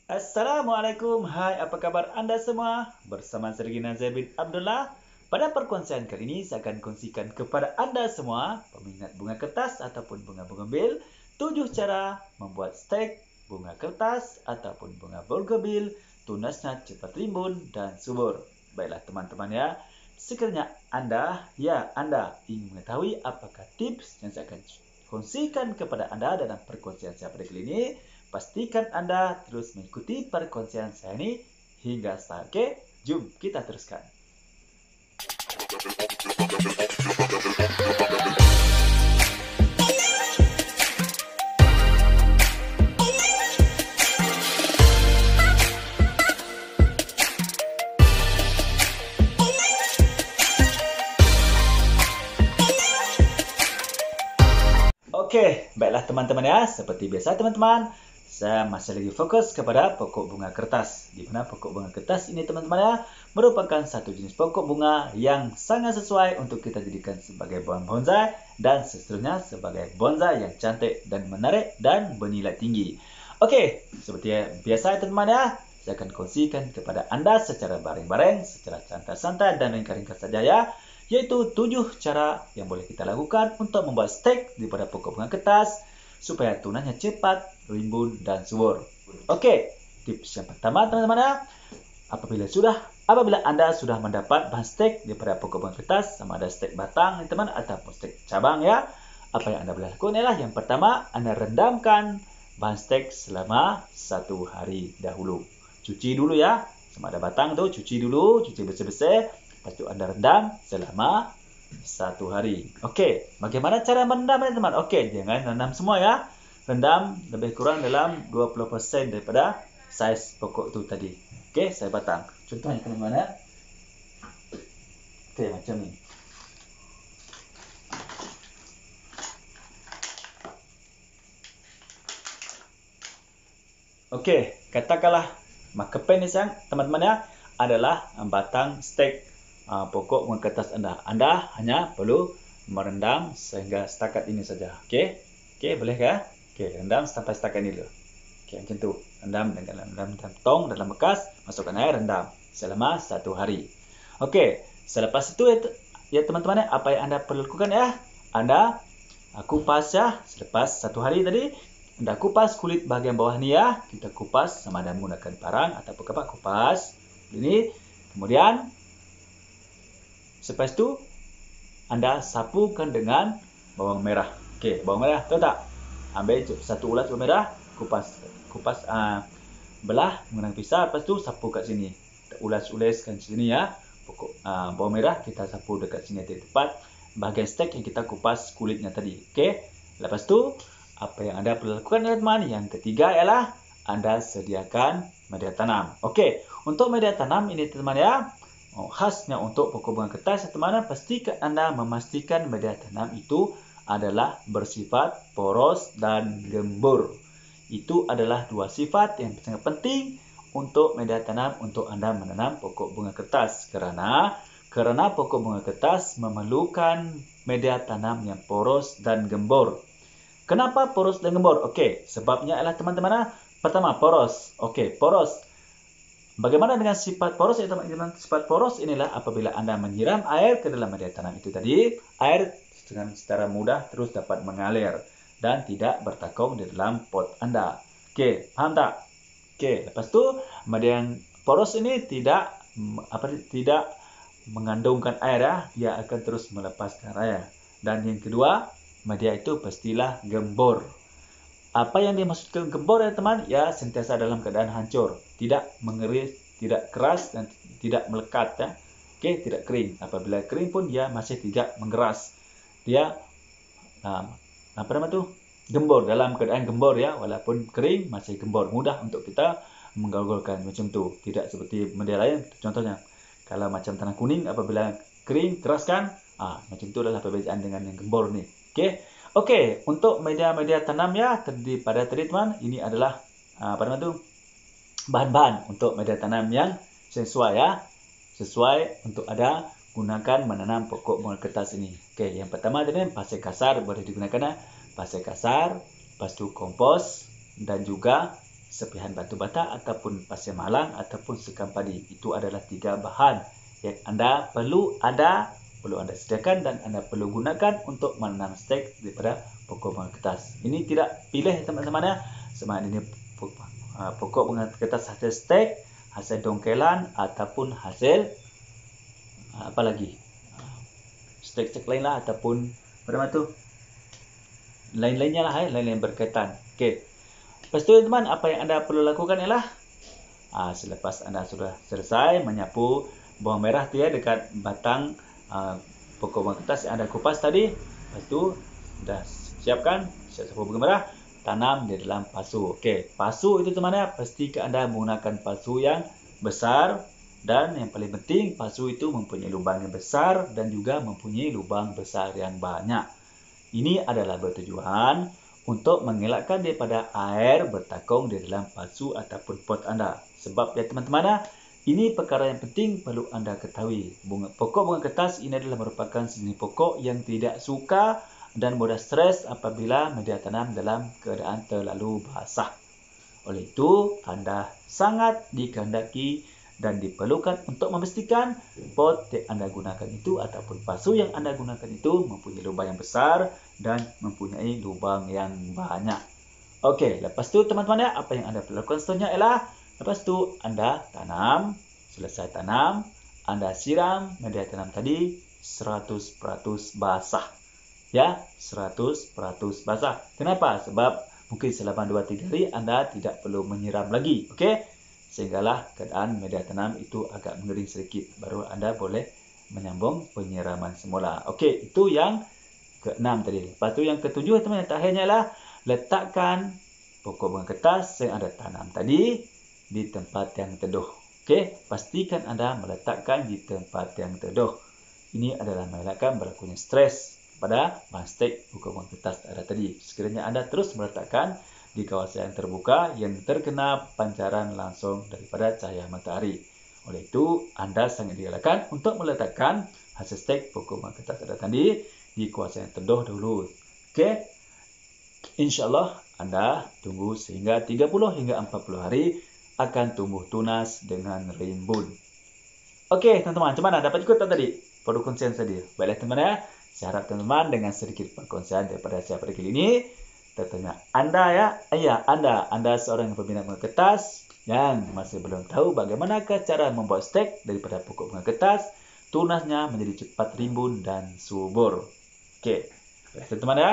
Assalamualaikum, hai apa kabar anda semua? Bersama saya Regina Zaid bin Abdullah. Pada perkongsian kali ini saya akan kongsikan kepada anda semua peminat bunga kertas ataupun bunga bougainville 7 cara membuat stek bunga kertas ataupun bunga bougainville tunasnya cepat rimbun dan subur. Baiklah teman-teman ya, sekiranya anda ingin mengetahui apakah tips yang saya akan kongsikan kepada anda dalam perkongsian saya pada kali ini, pastikan anda terus mengikuti perkongsian saya ini hingga selesai. Oke, jom kita teruskan. Oke, baiklah teman-teman ya. Seperti biasa teman-teman, saya masih lagi fokus kepada pokok bunga kertas. Di mana pokok bunga kertas ini teman-teman ya, merupakan satu jenis pokok bunga yang sangat sesuai untuk kita jadikan sebagai bonsai dan seterusnya sebagai bonsai yang cantik dan menarik dan bernilai tinggi. Oke, seperti biasa teman-teman ya, saya akan kongsikan kepada anda secara bareng-bareng, secara santai-santai dan ringkas-ringkas saja ya, yaitu 7 cara yang boleh kita lakukan untuk membuat stek daripada pokok bunga kertas supaya tunasnya cepat, rimbun dan subur. Okey, tips yang pertama teman-teman ya, apabila anda sudah mendapat bahan stek daripada pokok bunga kertas, sama ada stek batang teman-teman ataupun stek cabang ya, apa yang anda boleh lakukan ialah yang pertama, anda rendamkan bahan stek selama 1 hari dahulu. Cuci dulu ya, sama ada batang tu cuci dulu, cuci bersih-bersih. Lepas tu anda rendam selama 1 hari. Okey, bagaimana cara merendam teman-teman? Okey, jangan rendam semua ya. Rendam lebih kurang dalam 20% daripada saiz pokok tu tadi. Okey, saya batang. Contohnya teman-teman ya. Okey, macam ni. Okey, katakanlah marker pen ni teman-teman ya adalah batang stek pokok bunga kertas anda. Anda hanya perlu merendam sehingga setakat ini saja. Okey? Okey, bolehkah? Okey, rendam sampai setakat ini dulu. Okey, macam tu. Rendam dengan dalam tong dalam bekas, masukkan air, rendam selama 1 hari. Okey, selepas itu ya teman-teman apa yang anda perlu lakukan ya? Anda kupas ya, selepas 1 hari tadi anda kupas kulit bahagian bawah ni ya. Kita kupas sama ada menggunakan parang ataupun kupas. Ini kemudian selepas itu, anda sapukan dengan bawang merah. Okey, bawang merah, tahu tak? Ambil 1 ulas bawang merah, kupas belah menggunakan pisau, lepas tu sapu kat sini. Ulas-ulaskan sini ya. Pokok bawang merah kita sapu dekat sini tepat bahagian stek yang kita kupas kulitnya tadi. Okey. Lepas tu, apa yang anda perlu lakukan teman-teman? Yang ketiga ialah anda sediakan media tanam. Okey, untuk media tanam ini teman-teman ya, khasnya untuk pokok bunga kertas teman-teman, pastikan anda memastikan media tanam itu adalah bersifat poros dan gembur. Itu adalah 2 sifat yang sangat penting untuk media tanam untuk anda menanam pokok bunga kertas, kerana pokok bunga kertas memerlukan media tanam yang poros dan gembur. Kenapa poros dan gembur? Okey, sebabnya adalah teman-teman, pertama poros. Okey, poros. Bagaimana dengan sifat poros? Sifat poros inilah apabila anda menyiram air ke dalam media tanam itu tadi, air dengan secara mudah terus dapat mengalir dan tidak bertakung di dalam pot anda. Okey, faham tak? Okey, lepas tu media yang poros ini tidak mengandungkan air ya, dia akan terus melepaskan air. Dan yang kedua, media itu pastilah gembur. Apa yang dimaksudkan gembur ya teman? Ya, sentiasa dalam keadaan hancur, tidak mengeris, tidak keras dan tidak melekat ya. Okey, tidak kering. Apabila kering pun dia masih tidak mengeras. Dia gembur, dalam keadaan gembur ya, walaupun kering masih gembur, mudah untuk kita menggaulkan macam tu. Tidak seperti media lain, contohnya kalau macam tanah kuning apabila kering keras kan, macam tu adalah perbezaan dengan yang gembur ni. Okey. Okey, untuk media-media tanam ya terdiri pada teman, ini adalah bahan-bahan untuk media tanam yang sesuai ya. Sesuai untuk ada gunakan menanam pokok bunga kertas ini. Okey, yang pertama tadi pasir kasar boleh digunakan ya. Pasir kasar, lepas tu kompos dan juga serpihan batu bata ataupun pasir malang ataupun sekam padi. Itu adalah 3 bahan yang anda perlu anda sediakan dan anda perlu gunakan untuk menanam stek daripada pokok bunga kertas. Ini tidak pilih teman-teman ya, sama ada ini pokok bunga kertas hasil stek, hasil dongkelan ataupun hasil apa lagi, stek-stek lain lah ataupun apa tu lain-lainnya lah, lain-lain berkaitan. Okey. Lepas tu teman, apa yang anda perlu lakukan ialah selepas anda sudah selesai menyapu bawang merah tu ya dekat batang pokok bunga kertas yang anda kupas tadi, lepas tu dah siapkan sapu bunga merah, tanam di dalam pasu. Okey, pasu itu teman ya, pastikan anda menggunakan pasu yang besar dan yang paling penting pasu itu mempunyai lubang yang besar dan juga mempunyai lubang besar yang banyak. Ini adalah bertujuan untuk mengelakkan daripada air bertakung di dalam pasu ataupun pot anda. Sebab ya teman-teman ya, ini perkara yang penting perlu anda ketahui. Pokok bunga kertas ini adalah merupakan sejenis pokok yang tidak suka dan mudah stres apabila media tanam dalam keadaan terlalu basah. Oleh itu, anda sangat dikehendaki dan diperlukan untuk memastikan pot yang anda gunakan itu ataupun pasu yang anda gunakan itu mempunyai lubang yang besar dan mempunyai lubang yang banyak. Okey, lepas tu teman-teman ya, apa yang anda perlu lakukan seterusnya ialah lepas tu anda tanam, selesai tanam, anda siram media tanam tadi 100% basah. Ya, 100% basah. Kenapa? Sebab mungkin selama 2-3 hari anda tidak perlu menyiram lagi. Okey? Sehinggalah keadaan media tanam itu agak mengering sedikit. Baru anda boleh menyambung penyiraman semula. Okey, itu yang ke-6 tadi. Lepas tu yang ke-7 teman, yang terakhirnya ialah letakkan pokok bunga kertas yang anda tanam tadi di tempat yang teduh. Okey, pastikan anda meletakkan di tempat yang teduh. Ini adalah mengelakkan berlakunya stres pada stek pokok bunga kertas anda tadi. Sekiranya anda terus meletakkan di kawasan yang terbuka yang terkena pancaran langsung daripada cahaya matahari. Oleh itu, anda sangat digalakkan untuk meletakkan hasil stek pokok bunga kertas anda tadi di kawasan yang teduh dahulu. Okey. InsyaAllah anda tunggu sehingga 30 hingga 40 hari akan tumbuh tunas dengan rimbun. Okey teman-teman, macam mana? Dapat ikut tak tadi perkongsian tadi? Baiklah teman-teman ya, saya harap teman-teman dengan sedikit perkongsian daripada saya pada kali ini, tentunya anda ya, anda seorang pembina bunga kertas yang masih belum tahu bagaimana cara membuat stek daripada pokok bunga kertas, tunasnya menjadi cepat rimbun dan subur. Okey, teman-teman ya,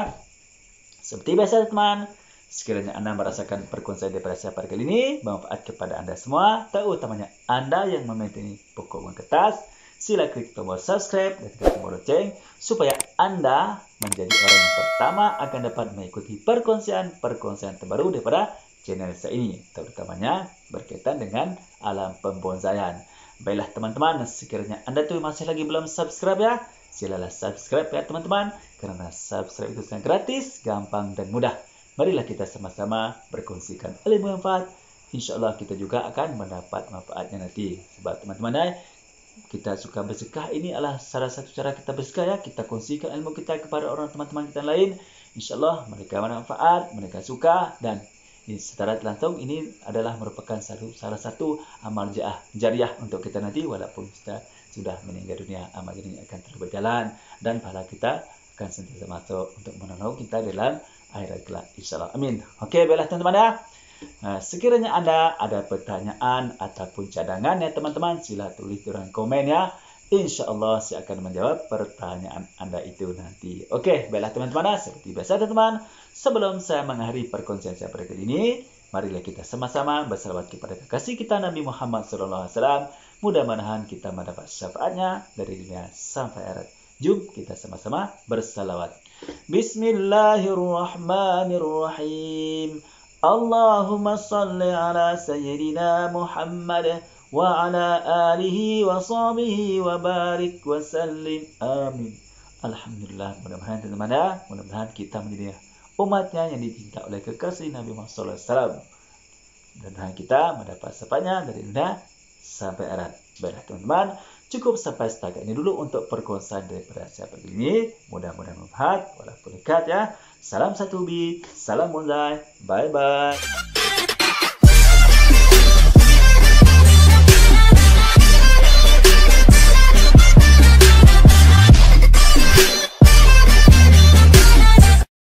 seperti biasa teman, sekiranya anda merasakan perkongsian daripada saya pada kali ini bermanfaat kepada anda semua, terutamanya anda yang meminati pokok bunga kertas, sila klik tombol subscribe dan tekan tombol lonceng supaya anda menjadi orang yang pertama akan dapat mengikuti perkongsian terbaru daripada channel saya ini, terutamanya berkaitan dengan alam pembonsaian. Baiklah teman-teman, sekiranya anda tu masih lagi belum subscribe ya, silalah subscribe ya teman-teman, kerana subscribe itu sangat gratis, gampang dan mudah. Marilah kita sama-sama berkongsikan ilmu manfaat. InsyaAllah kita juga akan mendapat manfaatnya nanti. Sebab teman-teman, kita suka bersedekah, ini adalah salah satu cara kita bersedekah ya. Kita kongsikan ilmu kita kepada orang teman-teman kita lain. InsyaAllah mereka bermanfaat, mereka suka, dan secara langsung ini adalah merupakan salah satu amal jariah untuk kita nanti. Walaupun kita sudah meninggal dunia, amal ini akan terus berjalan dan pahala kita akan sentiasa masuk untuk menolong kita dalam akhirat kelak, insyaAllah. Amin. Okey, baiklah teman-teman ya. Sekiranya anda ada pertanyaan ataupun cadangan ya teman-teman, sila tulis di ruang komen ya. InsyaAllah saya akan menjawab pertanyaan anda itu nanti. Okey, baiklah teman-teman, seperti biasa teman-teman, sebelum saya mengakhiri perkongsian saya pada kali ini, marilah kita sama-sama bersalawat kepada kekasih kita Nabi Muhammad SAW. Mudah-mudahan kita mendapat syafaatnya dari dunia sampai akhirat. Jom kita sama-sama bersalawat. Bismillahirrahmanirrahim. Allahumma salli ala Sayyidina Muhammad wa ala alihi wa sahbihi wa barik wa sallim. Amin. Alhamdulillah. Mudah-mudahan teman-teman ya, mudah-mudahan kita menjadi umatnya yang dicinta oleh kekasih Nabi Muhammad SAW. Dan kita mendapat syafaatnya dari dunia sampai akhirat. Baiklah teman-teman, cukup sampai setakat ini dulu untuk perkongsian daripada saya pagi ini. Mudah-mudahan bermanfaat walaupun dekat ya. Salam satu bi, salam bonsai. Bye bye.